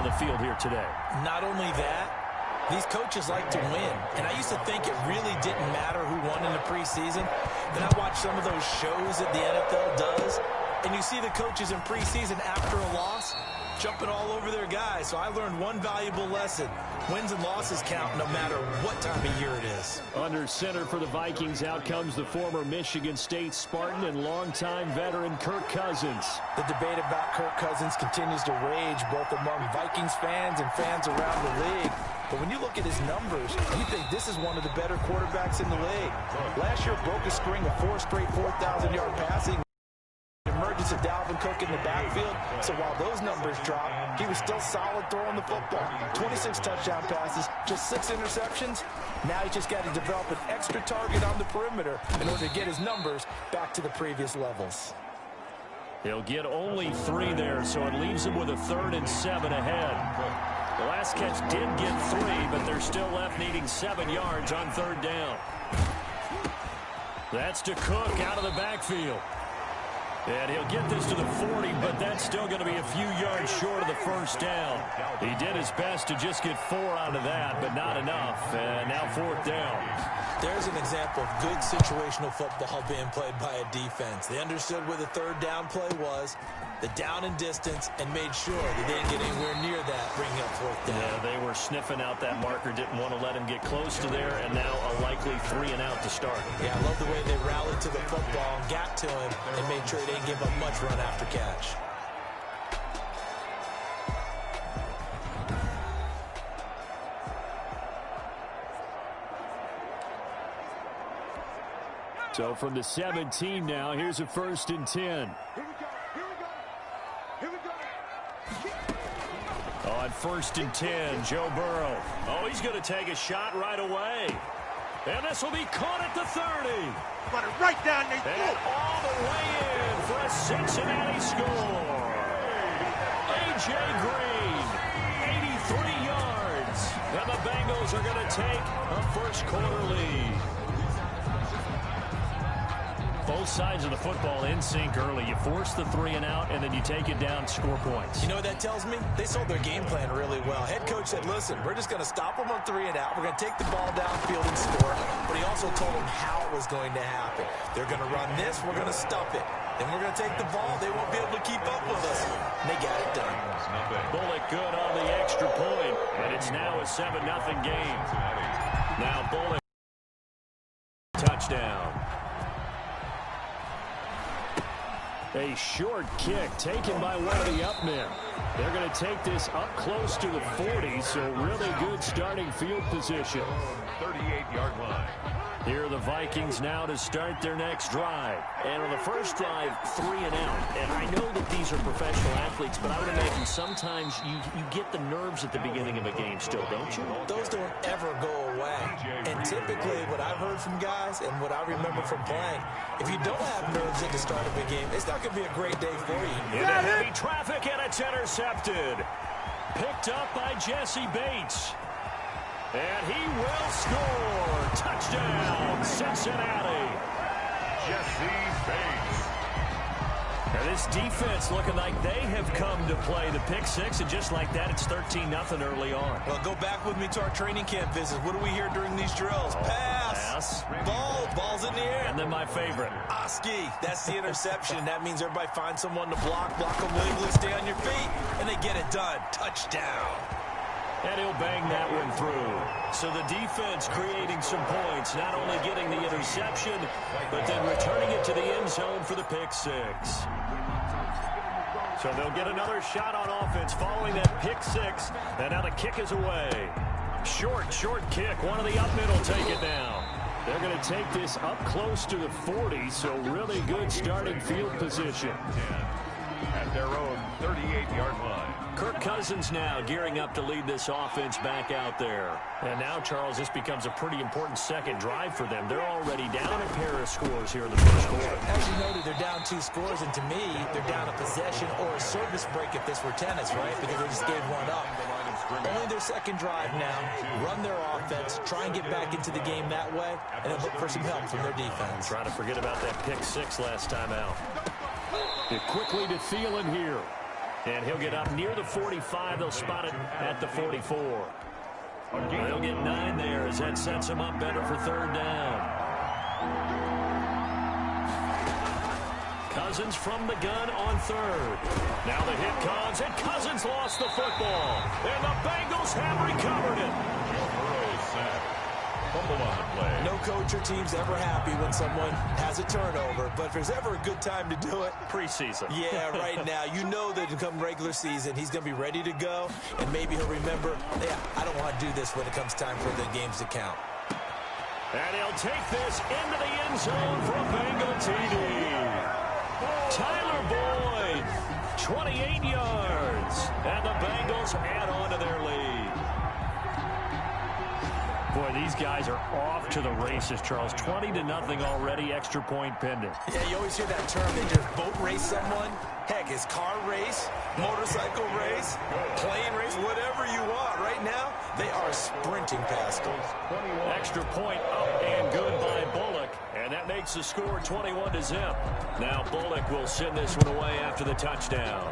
the field here today. Not only that, these coaches like to win. And I used to think it really didn't matter who won in the preseason. Then I watched some of those shows that the NFL does, and you see the coaches in preseason after a loss jumping all over their guys. So I learned one valuable lesson. Wins and losses count no matter what time of year it is. Under center for the Vikings, out comes the former Michigan State Spartan and longtime veteran Kirk Cousins. The debate about Kirk Cousins continues to rage both among Vikings fans and fans around the league. But when you look at his numbers, you think this is one of the better quarterbacks in the league. Last year broke a string of 4 straight 4,000-yard passing. Emergence of Dalvin Cook in the backfield. So while those numbers dropped, he was still solid throwing the football. 26 touchdown passes, just 6 interceptions. Now he's just got to develop an extra target on the perimeter in order to get his numbers back to the previous levels. He'll get only 3 there, so it leaves him with a 3rd and 7 ahead. The last catch did get 3, but they're still left needing 7 yards on 3rd down. That's to Cook out of the backfield. And he'll get this to the 40, but that's still going to be a few yards short of the first down. He did his best to just get 4 out of that, but not enough. And now 4th down. There's an example of good situational football being played by a defense. They understood where the 3rd down play was, the down and distance, and made sure that they didn't get anywhere near that, bringing up 4th down. Yeah, they were sniffing out that marker, didn't want to let him get close to there, and now a likely 3 and out to start. Yeah, I love the way they rallied to the football and got to him and made sure they didn't give up much run after catch. So from the 17 now, here's a 1st and 10. On 1st and 10, Joe Burrow. Oh, he's going to take a shot right away. And this will be caught at the 30. Run it right down there. And all the way in for a Cincinnati score. A.J. Green, 83 yards. And the Bengals are going to take a first-quarter lead. Both sides of the football in sync early. You force the 3 and out, and then you take it down, score points. You know what that tells me? They sold their game plan really well. Head coach said, listen, we're just going to stop them on 3 and out. We're going to take the ball downfield and score. But he also told them how it was going to happen. They're going to run this. We're going to stuff it. Then we're going to take the ball. They won't be able to keep up with us. And they got it done. Bullock good on the extra point, and it's now a 7-0 game. Now Bullock, touchdown. A short kick taken by one of the up men. They're going to take this up close to the 40, so really good starting field position. 38-yard line. Here are the Vikings now to start their next drive. And on the first drive, 3 and out. And I know that these are professional athletes, but I would imagine sometimes you get the nerves at the beginning of a game still, don't you? Those don't ever go away. And typically what I've heard from guys and what I remember from playing, if you don't have nerves at the start of a game, it's not going to be a great day for you. Into heavy traffic, and it's intercepted. Picked up by Jesse Bates. And he will score. Touchdown, Cincinnati. Jesse Bates. And this defense looking like they have come to play the pick 6, and just like that, it's 13-0 early on. Well, go back with me to our training camp visits. What do we hear during these drills? Pass. Ball's in the air. And then my favorite. Oski. That's the interception. That means everybody finds someone to block them legally, stay on your feet, and they get it done. Touchdown. And he'll bang that one through. So the defense creating some points, not only getting the interception, but then returning it to the end zone for the pick 6. So they'll get another shot on offense following that pick 6. And now the kick is away. Short kick. One of the up middle take it down. They're going to take this up close to the 40, so really good starting field position. At their own 38-yard line. Kirk Cousins now gearing up to lead this offense back out there. And now, Charles, this becomes a pretty important second drive for them. They're already down a pair of scores here in the first quarter. As you noted, they're down 2 scores, and to me, they're down a possession or a service break if this were tennis, right? Because they just gave one up. Only their second drive now. Run their offense, try and get back into the game that way, and then look for some help from their defense. Trying to forget about that pick 6 last time out. It quickly to Thielen here. And he'll get up near the 45. They'll spot it at the 44. They'll get 9 there as that sets him up better for third down. Cousins from the gun on third. Now the hit comes, and Cousins lost the football. And the Bengals have recovered it. Fumble on the play. No coach or team's ever happy when someone has a turnover, but if there's ever a good time to do it, preseason. Yeah, right now. You know that come regular season, he's going to be ready to go, and maybe he'll remember, yeah, I don't want to do this when it comes time for the games to count. And he'll take this into the end zone for a Bengal TD. Tyler Boyd, 28 yards, and the Bengals add on to their lead. Boy, these guys are off to the races, Charles. 20-0 already, extra point pending. Yeah, you always hear that term, they just boat race someone. Heck, it's car race, motorcycle race, plane race, whatever you want. Right now, they are sprinting past them. Extra point up and good by Bullock. And that makes the score 21-0. Now Bullock will send this one away after the touchdown.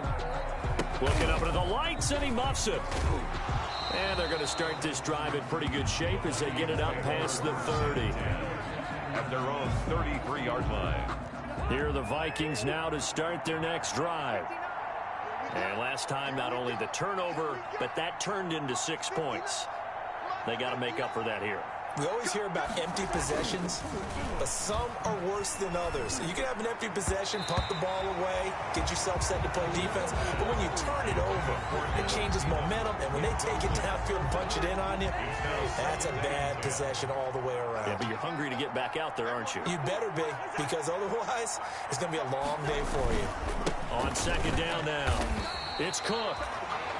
Looking up into the lights, and he muffs it. And they're going to start this drive in pretty good shape as they get it up past the 30. At their own 33-yard line. Here are the Vikings now to start their next drive. And last time, not only the turnover, but that turned into 6 points. They got to make up for that here. We always hear about empty possessions, but some are worse than others. You can have an empty possession, punt the ball away, get yourself set to play defense, but when you turn it over, it changes momentum, and when they take it downfield and punch it in on you, that's a bad possession all the way around. Yeah, but you're hungry to get back out there, aren't you? You better be, because otherwise, it's going to be a long day for you. On second down now, it's Cook.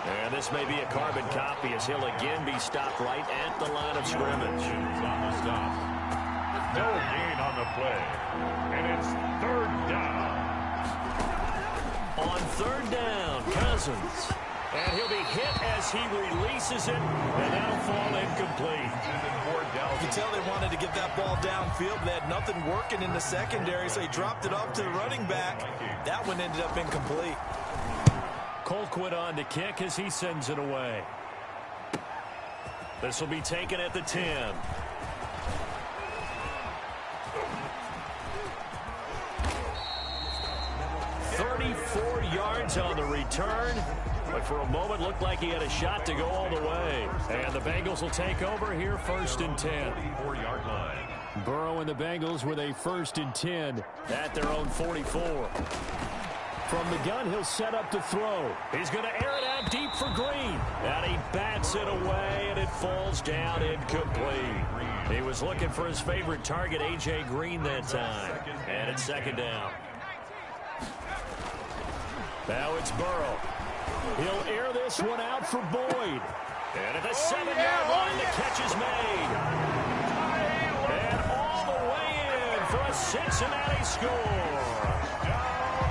And this may be a carbon copy as he'll again be stopped right at the line of scrimmage. On the stop. No gain on the play. And it's third down. On third down, Cousins. And he'll be hit as he releases it, and that'll fall incomplete. You can tell they wanted to get that ball downfield. They had nothing working in the secondary, so he dropped it off to the running back. That one ended up incomplete. Colquitt on to kick as he sends it away. This will be taken at the 10. "34 yards on the return, but for a moment looked like he had a shot to go all the way. And the Bengals will take over here, 1st and 10. 44-yard line. Burrow and the Bengals with a 1st and 10 at their own 44. From the gun, he'll set up to throw. He's going to air it out deep for Green. And he bats it away, and it falls down incomplete. He was looking for his favorite target, A.J. Green, that time. And it's second down. Now it's Burrow. He'll air this one out for Boyd. And at the 7-yard line, the catch is made. And all the way in for a Cincinnati score.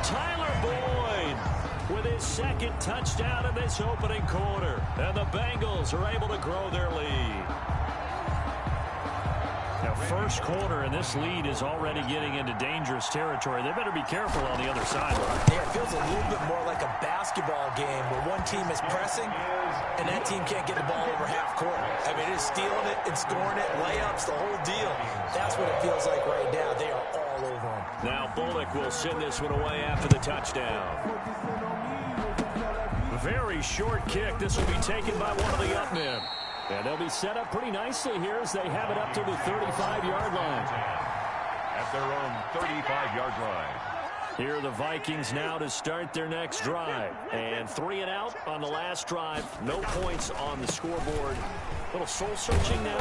Tyler Boyd with his second touchdown in this opening quarter. And the Bengals are able to grow their lead. Now, first quarter, and this lead is already getting into dangerous territory. They better be careful on the other sideline. Yeah, it feels a little bit more like a basketball game where one team is pressing and that team can't get the ball over half court. I mean, it is stealing it and scoring it, layups, the whole deal. That's what it feels like right now. They are all over them. Now Bullock will send this one away after the touchdown. Very short kick. This will be taken by one of the up men. And they'll be set up pretty nicely here as they have it up to the 35-yard line. At their own 35-yard line. Here are the Vikings now to start their next drive. And 3 and out on the last drive. No points on the scoreboard. A little soul-searching now?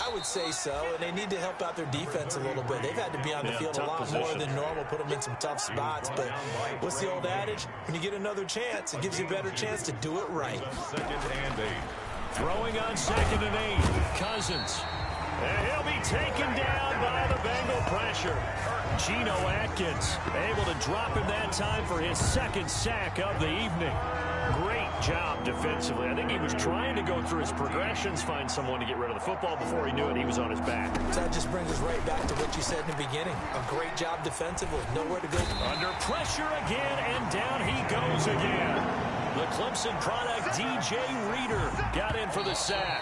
I would say so, and they need to help out their defense a little bit. They've had to be on the field a lot more than normal, put them in some tough spots. But what's the old adage? When you get another chance, it gives you a better chance to do it right. 2nd and 8. Throwing on 2nd and 8. Cousins. And he'll be taken down by the Bengal pressure. Geno Atkins able to drop him that time for his second sack of the evening. Great job defensively. I think he was trying to go through his progressions, find someone to get rid of the football. Before he knew it, he was on his back. That just brings us right back to what you said in the beginning. A great job defensively. Nowhere to go. Under pressure again, and down he goes again. The Clemson product, D.J. Reader, got in for the sack.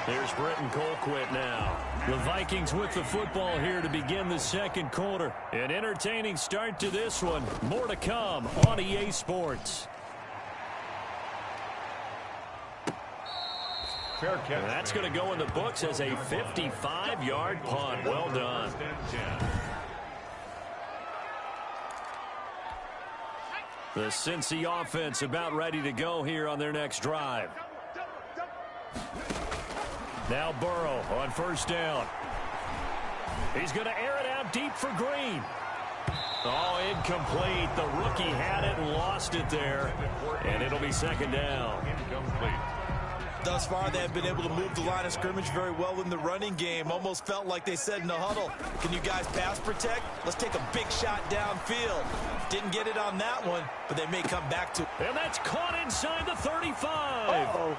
Here's Britton Colquitt now. The Vikings with the football here to begin the second quarter. An entertaining start to this one. More to come on EA Sports. And that's going to go in the books as a 55-yard punt. Well done. The Cincy offense about ready to go here on their next drive. Now Burrow on first down. He's going to air it out deep for Green. Oh, incomplete. The rookie had it and lost it there. And it'll be second down. Incomplete. Thus far, they have been able to move the line of scrimmage very well in the running game. Almost felt like they said in the huddle, can you guys pass protect? Let's take a big shot downfield. Didn't get it on that one, but they may come back to. And that's caught inside the 35. Uh-oh.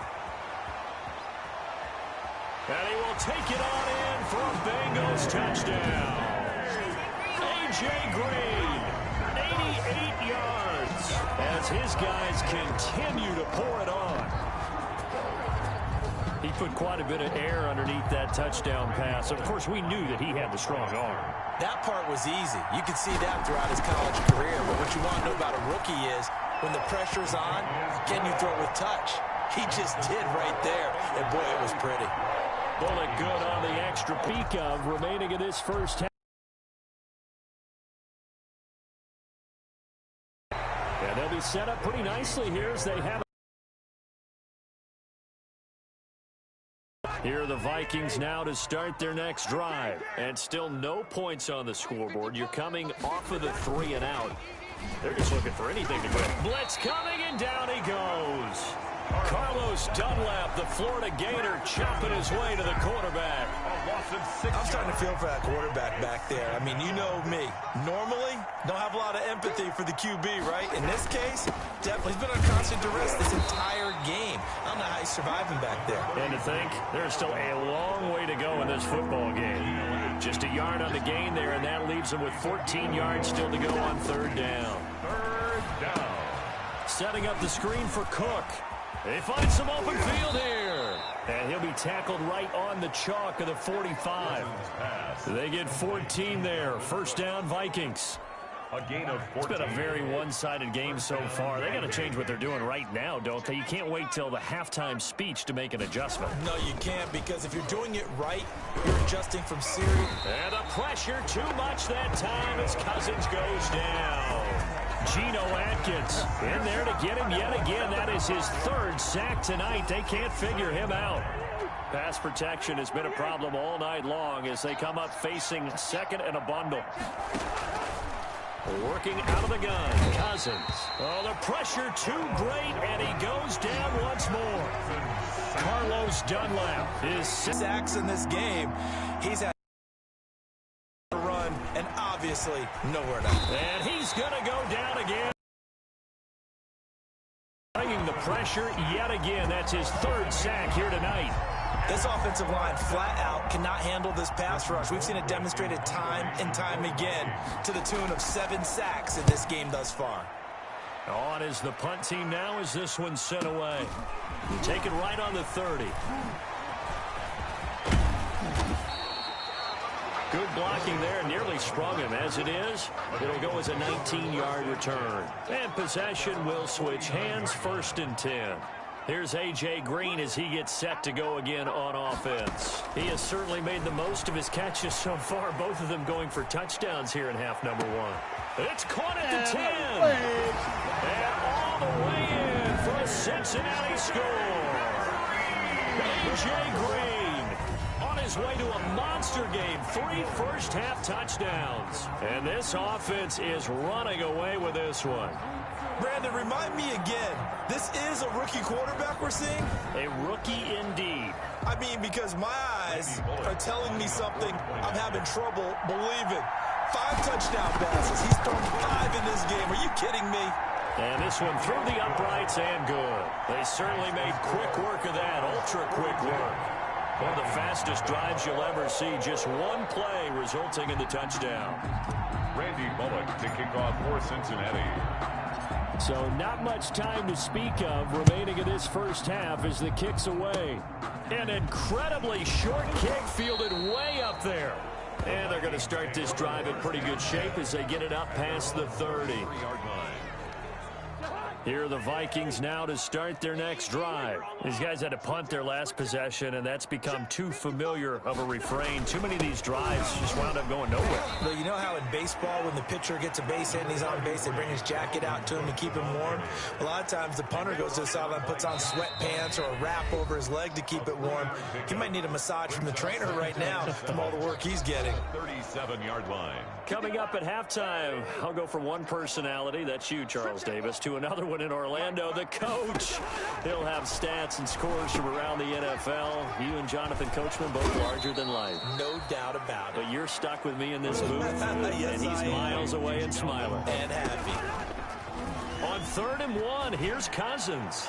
And he will take it on in for a Bengals touchdown. A.J. Green, 88 yards, as his guys continue to pour it on. He put quite a bit of air underneath that touchdown pass. Of course, we knew that he had the strong arm. That part was easy. You could see that throughout his college career. But what you want to know about a rookie is when the pressure's on, can you throw with touch? He just did right there. And, boy, it was pretty. Bullet good on the extra peak of remaining in this first half. And they'll be set up pretty nicely here as they have. Here are the Vikings now to start their next drive. And still no points on the scoreboard. You're coming off of the 3 and out. They're just looking for anything to win. Blitz coming, and down he goes. Carlos Dunlap, the Florida Gator, chopping his way to the quarterback. I'm starting to feel for that quarterback back there. I mean, you know me. Normally, don't have a lot of empathy for the QB, right? In this case, definitely he's been on constant duress this entire game. I don't know how he's surviving back there. And to think, there's still a long way to go in this football game. Just a yard on the gain there, and that leaves him with 14 yards still to go on third down. Third down. Setting up the screen for Cook. They find some open field here. And he'll be tackled right on the chalk of the 45. They get 14 there. First down, Vikings. A gain of 14. It's been a very one-sided game so far. They got to change what they're doing right now, don't they? You can't wait till the halftime speech to make an adjustment. No, you can't, because if you're doing it right, you're adjusting from series. And the pressure too much that time as Cousins goes down. Geno Atkins in there to get him yet again. That is his third sack tonight. They can't figure him out. Pass protection has been a problem all night long as they come up facing second and a bundle. Working out of the gun, Cousins. Oh, the pressure too great, and he goes down once more. Carlos Dunlap is sacks in this game. He's had a run, and obviously nowhere to. And he's going to go down again. Bringing the pressure yet again. That's his third sack here tonight. This offensive line flat out cannot handle this pass rush. We've seen it demonstrated time and time again to the tune of 7 sacks in this game thus far. On is the punt team now as this one's sent away. Take it right on the 30. Good blocking there, nearly sprung him. As it is, it'll go as a 19-yard return. And possession will switch hands, 1st and 10. Here's A.J. Green as he gets set to go again on offense. He has certainly made the most of his catches so far, both of them going for touchdowns here in half number 1. It's caught at the 10. And all the way in for a Cincinnati score. A.J. Green on his way to a monster game. 3 first-half touchdowns. And this offense is running away with this one. Brandon, remind me again, this is a rookie quarterback we're seeing? A rookie indeed. I mean, because my eyes are telling me something I'm having trouble believing. 5 touchdown passes. He's thrown 5 in this game. Are you kidding me? And this one through the uprights and good. They certainly made quick work of that, ultra-quick work. One of the fastest drives you'll ever see. Just one play resulting in the touchdown. Randy Bullock to kick off for Cincinnati. So not much time to speak of remaining in this first half as the kick's away. An incredibly short kick fielded way up there. And they're going to start this drive in pretty good shape as they get it up past the 30. Here are the Vikings now to start their next drive. These guys had to punt their last possession, and that's become too familiar of a refrain. Too many of these drives just wound up going nowhere. Well, you know how in baseball, when the pitcher gets a base hit and he's on base, they bring his jacket out to him to keep him warm? A lot of times the punter goes to the sideline, puts on sweatpants or a wrap over his leg to keep it warm. He might need a massage from the trainer right now from all the work he's getting. 37-yard line. Coming up at halftime, I'll go from one personality, that's you, Charles Davis, to another one in Orlando, the coach. He'll have stats and scores from around the NFL. You and Jonathan Coachman both larger than life. No doubt about it. But you're stuck with me in this booth, Yes, and he's miles away and smiling. And happy. On 3rd and 1, here's Cousins.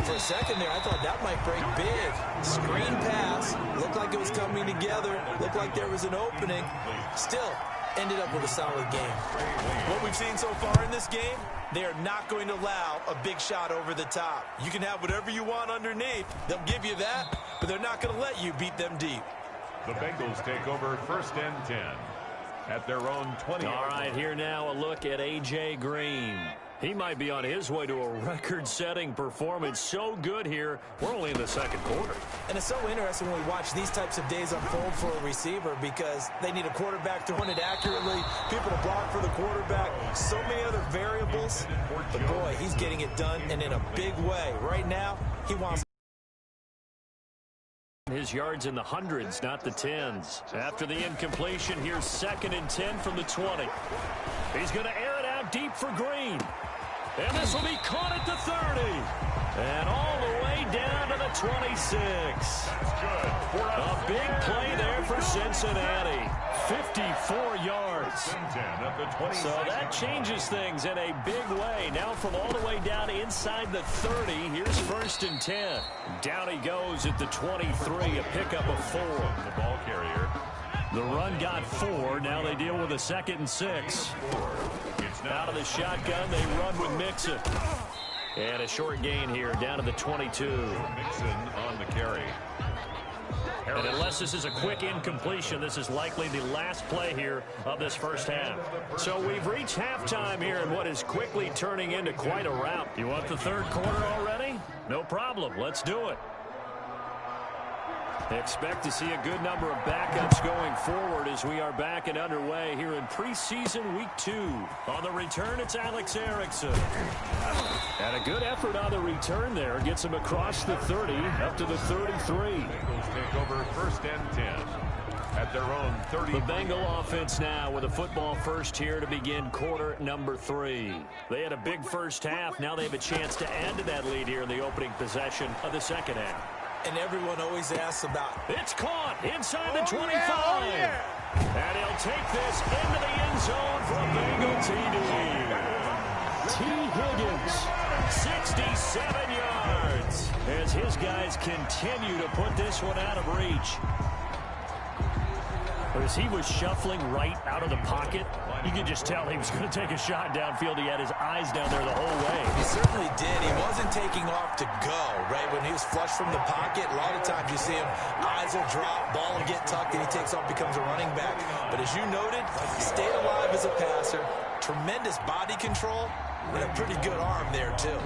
For a second there, I thought that might break big. Screen pass. Looked like it was coming together. Looked like there was an opening. Still, ended up with a solid game. What we've seen so far in this game, they are not going to allow a big shot over the top. You can have whatever you want underneath. They'll give you that, but they're not going to let you beat them deep. The Bengals take over 1st and 10 at their own 20. All right, here now a look at A.J. Green. He might be on his way to a record-setting performance. So good here. We're only in the second quarter. And it's so interesting when we watch these types of days unfold for a receiver because they need a quarterback throwing it accurately, people to block for the quarterback, so many other variables. But, boy, he's getting it done and in a big way. Right now, he wants his yards in the hundreds, not the tens. After the incompletion, here's 2nd and 10 from the 20. He's going to air it out deep for Green. And this will be caught at the 30. And all the way down to the 26. That's good. A big play there for Cincinnati. 54 yards. So that changes things in a big way. Now from all the way down inside the 30, here's 1st and 10. Down he goes at the 23, a pickup of 4. The ball carrier. The run got 4. Now they deal with a 2nd and 6. Out of the shotgun, they run with Mixon. And a short gain here down to the 22. Mixon on the carry. And unless this is a quick incompletion, this is likely the last play here of this first half. So we've reached halftime here in what is quickly turning into quite a rout. You want the 3rd quarter already? No problem. Let's do it. Expect to see a good number of backups going forward as we are back and underway here in preseason week 2. On the return, it's Alex Erickson. And a good effort on the return there. Gets him across the 30 up to the 33. Bengals take over 1st and 10 at their own 30. The Bengal offense now with a football first here to begin quarter number 3. They had a big first half. Now they have a chance to add to that lead here in the opening possession of the second half. And everyone always asks about it's caught inside the 25. And he'll take this into the end zone for a Bengal TD. T. Higgins, 67 yards, as his guys continue to put this one out of reach. As he was shuffling right out of the pocket, you could just tell he was going to take a shot downfield. He had his eyes down there the whole way. He certainly did. He wasn't taking off to go, right? When he was flush from the pocket, a lot of times you see him, eyes will drop, ball will get tucked, and he takes off, becomes a running back. But as you noted, stayed alive as a passer, tremendous body control, and a pretty good arm there, too.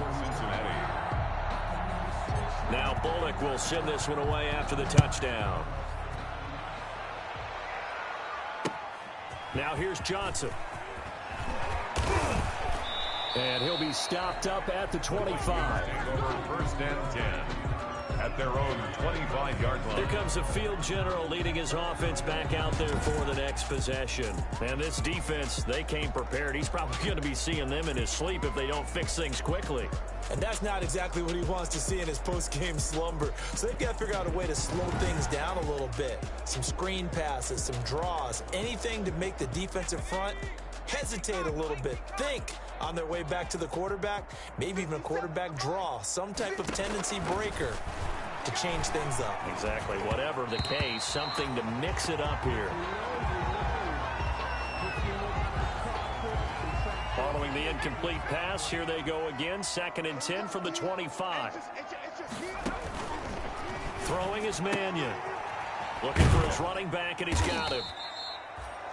Now Bullock will send this one away after the touchdown. Now here's Johnson. And he'll be stopped up at the 25. Over 1st and 10 at their own 25-yard line. Here comes the field general leading his offense back out there for the next possession. And this defense, they came prepared. He's probably going to be seeing them in his sleep if they don't fix things quickly. And that's not exactly what he wants to see in his post-game slumber. So they've got to figure out a way to slow things down a little bit. Some screen passes, some draws, anything to make the defensive front hesitate a little bit. Think on their way back to the quarterback, maybe even a quarterback draw, some type of tendency breaker to change things up. Exactly. Whatever the case, something to mix it up here. Following Throwing the incomplete pass. Here they go again. 2nd and 10 from the 25. Throwing is Mannion. Looking for his running back, and he's got him.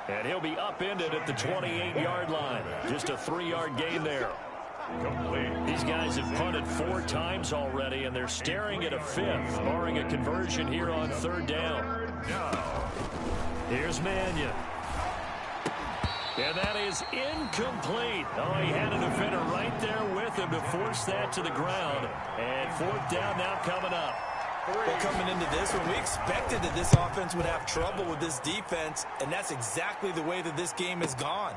And he'll be upended at the 28-yard line. Just a 3-yard gain there. Complete. These guys have punted 4 times already, and they're staring at a 5th, barring a conversion here on 3rd down. Here's Mannion. And that is incomplete. Oh, he had a defender right there with him to force that to the ground. And 4th down now coming up. Well, coming into this one, we expected that this offense would have trouble with this defense, and that's exactly the way that this game has gone.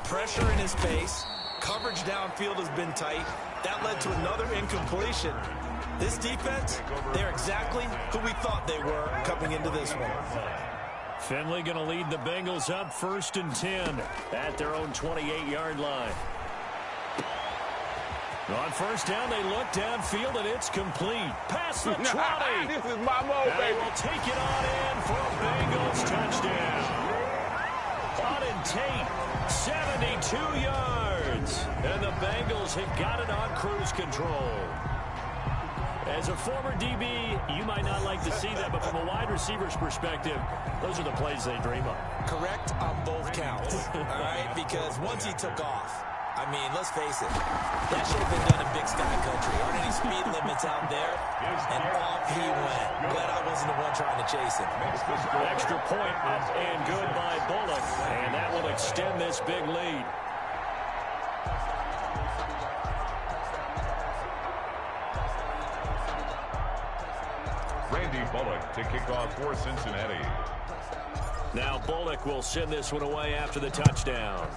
Pressure in his face. Coverage downfield has been tight. That led to another incompletion. This defense, they're exactly who we thought they were coming into this one. Finley going to lead the Bengals up 1st and 10 at their own 28-yard line. On 1st down, they look downfield, and it's complete. Past the 20. This is my mode, and baby. they will take it on in for a Bengals touchdown. Hunt and Tate, 72 yards. And the Bengals have got it on cruise control. As a former DB, you might not like to see that, but from a wide receiver's perspective, those are the plays they dream of. Correct on both counts, all right? Because once he took off, I mean, let's face it, that should have been done in Big Sky Country. Aren't any speed limits out there? And off he went. Glad I wasn't the one trying to chase him. Extra point up and good by Bullock, and that will extend this big lead. Randy Bullock to kick off for Cincinnati. Now Bullock will send this one away after the touchdown.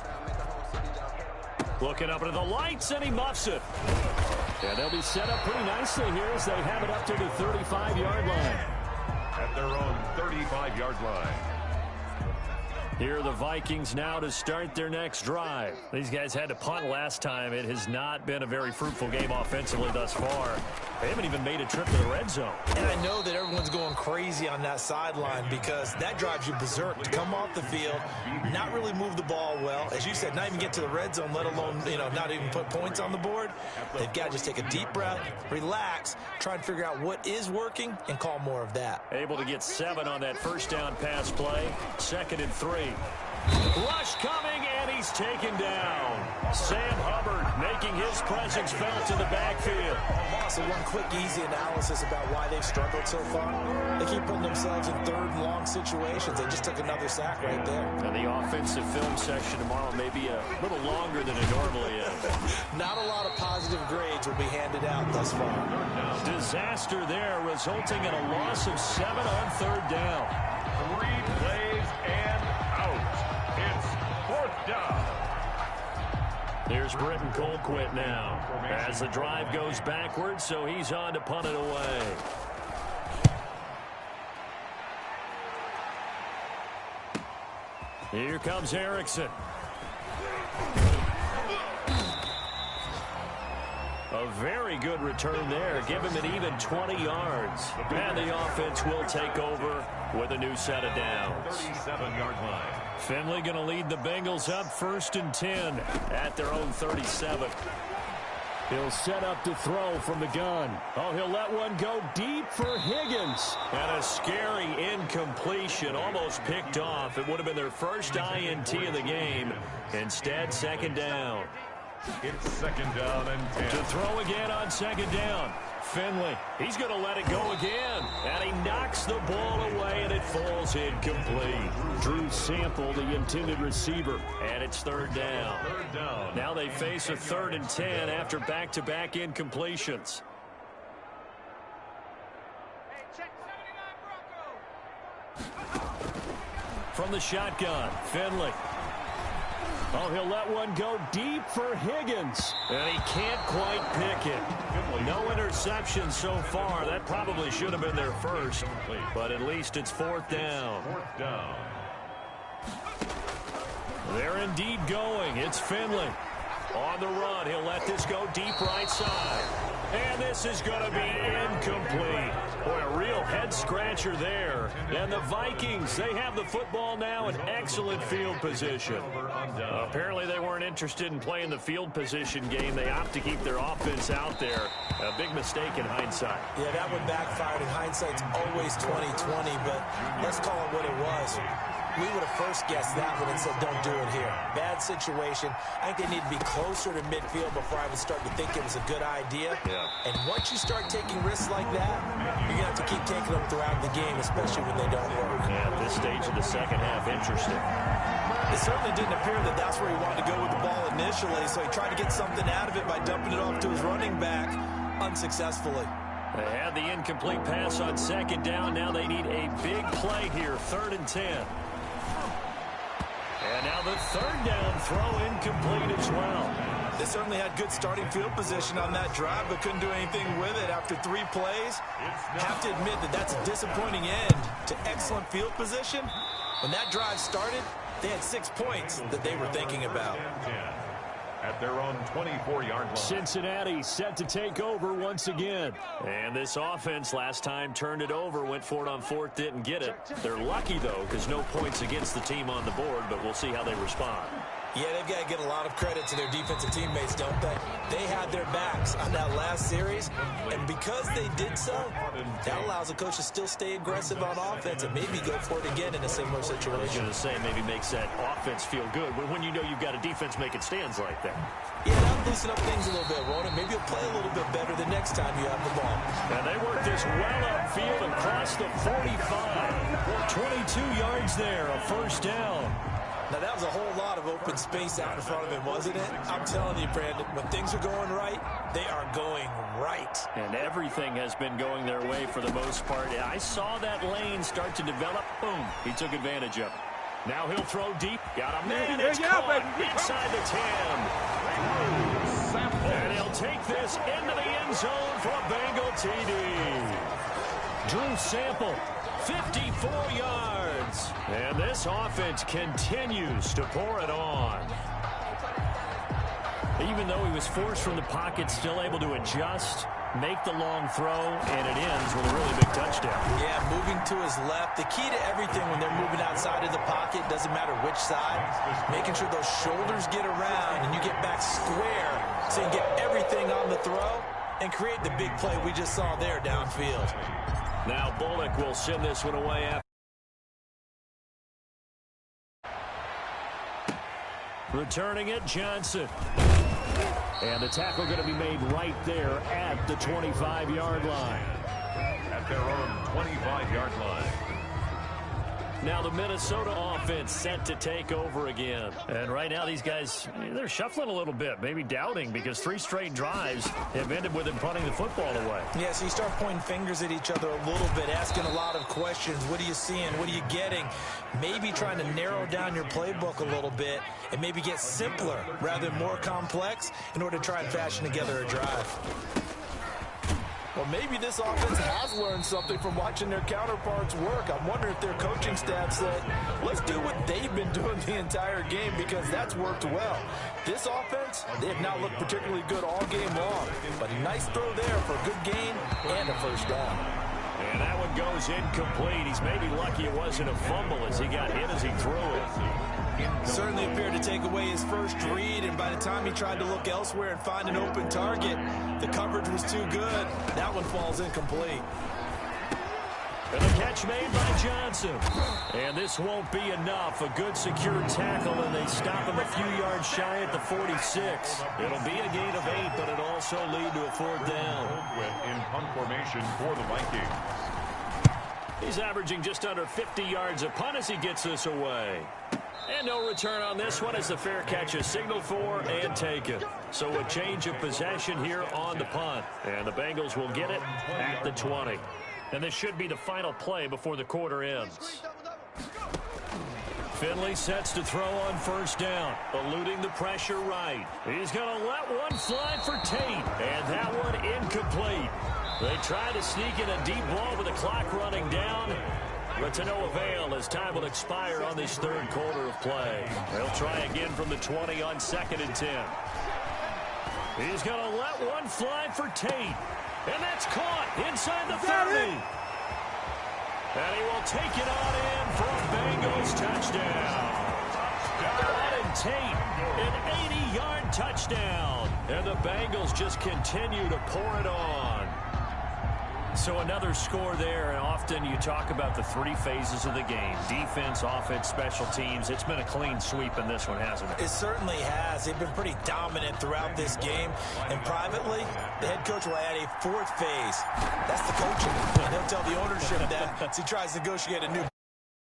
Looking up into the lights, and he muffs it. And they'll be set up pretty nicely here as they have it up to the 35-yard line. At their own 35-yard line. Here are the Vikings now to start their next drive. These guys had to punt last time. It has not been a very fruitful game offensively thus far. They haven't even made a trip to the red zone. And I know that everyone's going crazy on that sideline because that drives you berserk to come off the field, not really move the ball well. As you said, not even get to the red zone, let alone, not even put points on the board. They've got to just take a deep breath, relax, try and figure out what is working, and call more of that. Able to get 7 on that 1st down pass play. 2nd and 3. Rush coming, and he's taken down. Sam Hubbard making his presence felt in the backfield. So one quick, easy analysis about why they've struggled so far. They keep putting themselves in 3rd and long situations. They just took another sack right there. And the offensive film section tomorrow may be a little longer than it normally is. Not a lot of positive grades will be handed out thus far. Disaster there, resulting in a loss of 7 on 3rd down. 3 plays and out. It's 4th down. Here's Britton Colquitt now as the drive goes backwards, so he's on to punt it away. Here comes Erickson. A very good return there. Give him an even 20 yards. And the offense will take over with a new set of downs. 37-yard line. Finley going to lead the Bengals up 1st and 10 at their own 37. He'll set up to throw from the gun. Oh, he'll let one go deep for Higgins. And a scary incompletion, almost picked off. It would have been their first INT of the game. Instead, 2nd down. It's 2nd down and 10. To throw again on 2nd down. Finley, he's going to let it go again. And he knocks the ball away, and it falls incomplete. Drew Sample, the intended receiver, and it's 3rd down. 3rd down. Now they face a 3rd and 10 after back-to-back incompletions. From the shotgun, Finley. Oh, he'll let one go deep for Higgins. And he can't quite pick it. No interceptions so far. That probably should have been their first. But at least it's 4th down. 4th down. They're indeed going. It's Finley. On the run, he'll let this go deep right side. And this is going to be incomplete. Boy, a real head head-scratcher there. And the Vikings, they have the football now in excellent field position. Apparently they weren't interested in playing the field position game. They opt to keep their offense out there. A big mistake in hindsight. Yeah, that one backfired. In hindsight's always 20/20, but let's call it what it was. We would have first guessed that one and said, don't do it here. Bad situation. I think they need to be closer to midfield before I would start to think it was a good idea. Yeah. And once you start taking risks like that, you're going to have to keep taking them throughout the game, especially when they don't work. Yeah, at this stage of the second half, interesting. It certainly didn't appear that that's where he wanted to go with the ball initially, so he tried to get something out of it by dumping it off to his running back unsuccessfully. They had the incomplete pass on second down. Now they need a big play here, 3rd and 10. And now the third down throw incomplete as well. They certainly had good starting field position on that drive, but couldn't do anything with it after 3 plays. Have to admit that that's a disappointing end to excellent field position. When that drive started, they had 6 points that they were thinking about. At their own 24-yard line. Cincinnati set to take over once again. And this offense last time turned it over, went for it on 4th, didn't get it. They're lucky, though, because no points against the team on the board, but we'll see how they respond. Yeah, they've got to get a lot of credit to their defensive teammates, don't they? They had their backs on that last series, and because they did so, that allows the coach to still stay aggressive on offense and maybe go for it again in a similar situation. I was going to say, maybe makes that offense feel good when you know you've got a defense making stands like that. Yeah, that'll loosen up things a little bit, won't it? Maybe you'll play a little bit better the next time you have the ball. And they work this well upfield across the 45. 22 yards there, a first down. Now, that was a whole lot of open space out in front of him, wasn't it? I'm telling you, Brandon, when things are going right, they are going right. And everything has been going their way for the most part. I saw that lane start to develop. Boom. He took advantage of it. Now he'll throw deep. Got a man. It's caught inside the 10. And he'll take this into the end zone for a Bengal TD. Drew Sample, 54 yards. And this offense continues to pour it on. Even though he was forced from the pocket, still able to adjust, make the long throw, and it ends with a really big touchdown. Yeah, moving to his left. The key to everything when they're moving outside of the pocket, doesn't matter which side, making sure those shoulders get around and you get back square so you can get everything on the throw and create the big play we just saw there downfield. Now Bullock will send this one away after. Returning it, Johnson. And the tackle going to be made right there at the 25-yard line. At their own 25-yard line. Now the Minnesota offense set to take over again. And right now these guys, they're shuffling a little bit, maybe doubting, because 3 straight drives have ended with them punting the football away. Yeah, so you start pointing fingers at each other a little bit, asking a lot of questions. What are you seeing? What are you getting? Maybe trying to narrow down your playbook a little bit and maybe get simpler rather than more complex in order to try and fashion together a drive. Well, maybe this offense has learned something from watching their counterparts work. I'm wondering if their coaching staff said, let's do what they've been doing the entire game, because that's worked well. This offense, they have not looked particularly good all game long, but a nice throw there for a good gain and a first down. And that one goes incomplete. He's maybe lucky it wasn't a fumble as he got hit as he threw it. Certainly appeared to take away his first read, and by the time he tried to look elsewhere and find an open target, the coverage was too good. That one falls incomplete. And the catch made by Johnson. And this won't be enough. A good secure tackle, and they stop him a few yards shy at the 46. It'll be a gain of 8, but it'll also lead to a 4th down. In punt formation for the Vikings. He's averaging just under 50 yards a punt as he gets this away. And no return on this one as the fair catch is signaled for and taken. So a change of possession here on the punt. And the Bengals will get it at the 20. And this should be the final play before the quarter ends. Finley sets to throw on first down, eluding the pressure right. He's going to let one fly for Tate, and that one incomplete. They try to sneak in a deep ball with the clock running down, but to no avail as time will expire on this 3rd quarter of play. They'll try again from the 20 on 2nd and 10. He's going to let one fly for Tate, and that's caught inside the 30. And he will take it on in for a Bengals touchdown. Auden Tate, an 80-yard touchdown. And the Bengals just continue to pour it on. So another score there, and often you talk about the three phases of the game. Defense, offense, special teams. It's been a clean sweep in this one, hasn't it? It certainly has. They've been pretty dominant throughout this game. And privately, the head coach will add a fourth phase. That's the coaching. And he'll tell the ownership that as he tries to negotiate a new